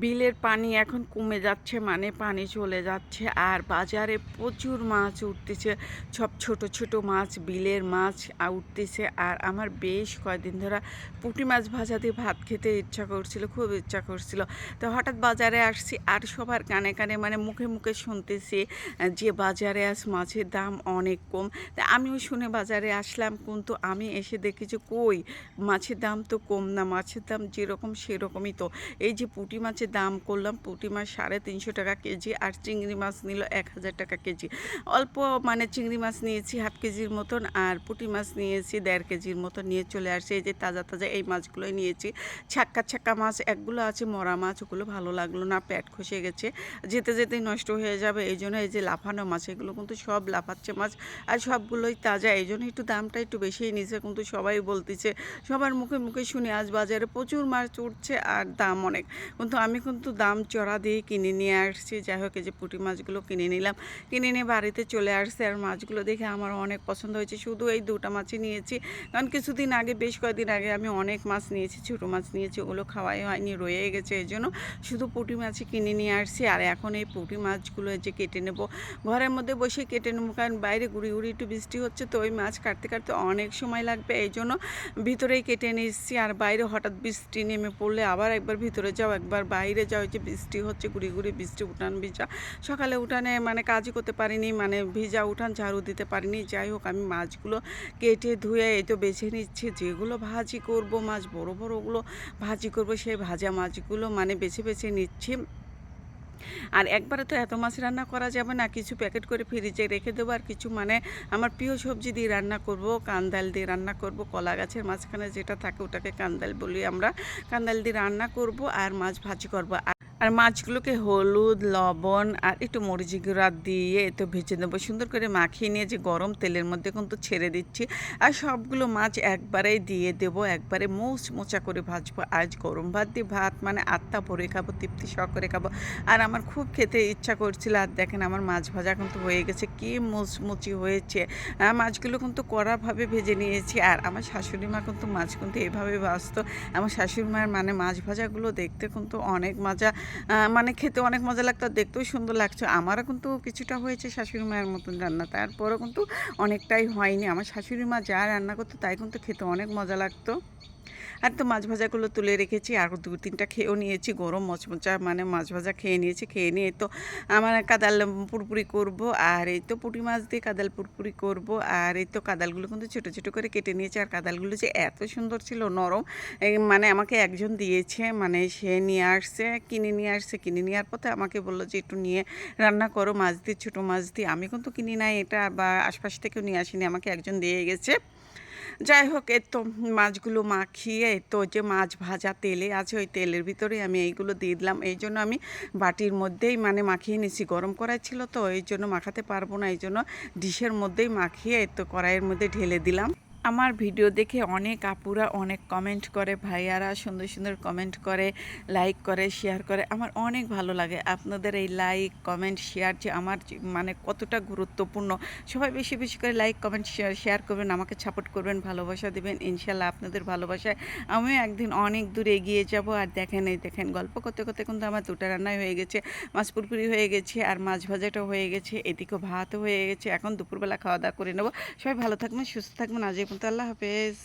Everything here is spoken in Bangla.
বিলের পানি এখন কমে যাচ্ছে, মানে পানি চলে যাচ্ছে। আর বাজারে প্রচুর মাছ উঠতেছে, সব ছোট ছোট মাছ, বিলের মাছ উঠতেছে। আর আমার বেশ কয়েকদিন ধরে পুঁটি মাছ ভাজা দিয়ে ভাত খেতে ইচ্ছা করছিল, খুব ইচ্ছা করছিল। তো হঠাৎ বাজারে আসছি, আর সবার কানে কানে মানে মুখে মুখে শুনতেছি যে বাজারে আজ মাছের দাম অনেক কম। তা আমিও শুনে বাজারে আসলাম, কিন্তু আমি এসে দেখি যে কই, মাছের দাম তো কম না, মাছের দাম যেরকম সেরকমই। তো এই যে পুঁটি মাছের দাম করলাম, পুঁটি মাছ 350 টাকা কেজি, আর চিংড়ি মাছ নিল 1000 টাকা কেজি। অল্প মানে চিংড়ি মাছ নিয়েছি হাফ কেজির মতন, আর পুঁটি মাছ নিয়েছি 1.5 কেজির মতন নিয়ে চলে আসছে। এই যে তাজা তাজা এই মাছগুলোই নিয়েছি। ছাক্কা ছাক্কা মাছ একগুলো আছে, মরা মাছ, ওগুলো ভালো লাগলো না, পেট খসে গেছে, যেতে যেতেই নষ্ট হয়ে যাবে। এই জন্য এই যে লাফানো মাছ, এগুলো কিন্তু সব লাফাচ্ছে মাছ, আর সবগুলোই তাজা। এই জন্য একটু দামটা একটু বেশিই নিচ্ছে, কিন্তু সবাই বলতেছে, সবার মুখে মুখে শুনি আজ বাজারে প্রচুর মাছ উঠছে আর দাম অনেক। কিন্তু আমি কিন্তু দাম চড়া দিয়ে কিনে নিয়ে আসছি। যাই হোক, এই যে পুঁটি মাছগুলো কিনে নিলাম, কিনে নিয়ে বাড়িতে চলে আসছে। আর মাছগুলো দেখে আমার অনেক পছন্দ হয়েছে। শুধু এই দুটা মাছই নিয়েছি, কারণ কিছুদিন আগে, বেশ কয়েকদিন আগে আমি অনেক মাছ নিয়েছি, ছোটো মাছ নিয়েছি, ওগুলো খাওয়াই হয়নি, রয়ে গেছে। এই জন্য শুধু পুঁটি মাছই কিনে নিয়ে আসছি। আর এখন এই পুঁটি মাছগুলো যে কেটে নেব, ঘরের মধ্যে বসে কেটে নেবো, কারণ বাইরে গুড়ি গুড়ি একটু বৃষ্টি হচ্ছে, তো ওই মাছ কাটতে কাটতে অনেক সময় লাগবে। এই জন্য ভিতরেই কেটে নিচ্ছি। আর বাইরে হঠাৎ বৃষ্টি নেমে পড়লে আবার একবার ভিতরে যাও, একবার বাইরে যাও। যে বৃষ্টি হচ্ছে, গুড়ি গুড়ি বৃষ্টি, উঠান ভিজা। সকালে উঠানে মানে কাজই করতে পারিনি, মানে ভিজা উঠান ঝাড়ু দিতে পারিনি। যাই হোক, আমি মাছগুলো কেটে ধুয়ে এই তো বেছে নিচ্ছি। যেগুলো ভাজি করব, মাছ বড় বড়গুলো ভাজি করব, সেই ভাজা মাছগুলো মানে বেছে বেছে নিচ্ছি। আর একবারে তো এত মাছ রান্না করা যাবে না, কিছু প্যাকেট করে ফ্রিজে রেখে দেবো, আর কিছু মানে আমার প্রিয় সবজি দিয়ে রান্না করব, কান্দাল দিয়ে রান্না করব। কলা গাছের মাঝখানে যেটা থাকে ওটাকে কান্দাল বলি আমরা। কান্দাল দিয়ে রান্না করব আর মাছ ভাজি করব। আর মাছগুলোকে হলুদ, লবণ আর একটু মরিচ গুঁড়া দিয়ে তো ভেজে নেবো, সুন্দর করে মাখিয়ে নিয়ে যে গরম তেলের মধ্যে কিন্তু ছেড়ে দিচ্ছি। আর সবগুলো মাছ একবারেই দিয়ে দেবো, একবারে মোচা করে ভাজবো। আজ গরম ভাত দিয়ে ভাত মানে আত্মা ভরে খাবো, তৃপ্তি সহকারে খাবো। আর আমার খুব খেতে ইচ্ছা করছিল। আর দেখেন আমার মাছ ভাজা কিন্তু হয়ে গেছে, কি মুচমুচি হয়েছে। মাছগুলো কিন্তু কড়াভাবে ভেজে নিয়েছি। আর আমার শাশুড়ি মা কিন্তু মাছ কিন্তু এভাবে ভাজতো। আমার শাশুড়ি মায়ের মানে মাছ ভাজাগুলো দেখতে কিন্তু অনেক মজা, মানে খেতে অনেক মজা লাগতো, আর দেখতেও সুন্দর লাগছে। আমারও কিন্তু কিছুটা হয়েছে শাশুড়ি মায়ের মতন রান্না, তারপরেও কিন্তু অনেকটাই হয়নি। আমার শাশুড়ি মা যা রান্না করতো তাই কিন্তু খেতে অনেক মজা লাগতো। আর তো মাছ ভাজাগুলো তুলে রেখেছি, আর দু তিনটা খেয়েও নিয়েছি, গরম মচমচা মানে মাছ ভাজা খেয়ে নিয়েছি। খেয়ে নিয়ে তো আমার কাদাল পুরপুরি করব। আর এই তো পুঁটি মাছ দিয়ে কাদাল পুরপুরি করব। আর এই তো কাদালগুলো কিন্তু ছোটো ছোটো করে কেটে নিয়েছি। আর কাদালগুলো যে এত সুন্দর ছিল, নরম, মানে আমাকে একজন দিয়েছে, মানে সে নিয়ে আসছে, কিনে নিয়ে আসছে। কিনে নেওয়ার পথে আমাকে বললো যে একটু নিয়ে রান্না করো মাছ দিয়ে, ছোটো মাছ দিয়ে। আমি কিন্তু কিনি নাই এটা, বা আশপাশ থেকেও নিয়ে আসিনি, আমাকে একজন দিয়ে গেছে। যাই হোক, এই তো মাছগুলো মাখিয়ে, এই তো যে মাছ ভাজা তেলে আছে, ওই তেলের ভিতরে আমি এইগুলো দিয়ে দিলাম। এই জন্য আমি বাটির মধ্যেই মানে মাখিয়ে নিছি, গরম কড়াই ছিল তো এই জন্য মাখাতে পারবো না, এই জন্য ডিশের মধ্যেই মাখিয়ে এই তো কড়াইয়ের মধ্যে ঢেলে দিলাম। আমার ভিডিও দেখে অনেক আপুরা অনেক কমেন্ট করে, ভাইয়ারা সুন্দর সুন্দর কমেন্ট করে, লাইক করে, শেয়ার করে। আমার অনেক ভালো লাগে আপনাদের এই লাইক কমেন্ট শেয়ার, যে আমার মানে কতটা গুরুত্বপূর্ণ। সবাই বেশি বেশি করে লাইক কমেন্ট শেয়ার করবেন, আমাকে সাপোর্ট করবেন, ভালোবাসা দেবেন। ইনশাল্লাহ আপনাদের ভালোবাসায় আমিও একদিন অনেক দূরে এগিয়ে যাব। আর দেখেন, এই দেখেন, গল্প করতে করতে কিন্তু আমার দুটা রান্নাই হয়ে গেছে, মাছ পুরপুরি হয়ে গেছে, আর মাছ ভাজাটাও হয়ে গেছে, এদিকেও ভাতও হয়ে গেছে। এখন দুপুরবেলা খাওয়া দাওয়া করে নেবো। সবাই ভালো থাকবেন, সুস্থ থাকবেন। আজ এই পর্যন্ত, আল্লাহ হাফেজ।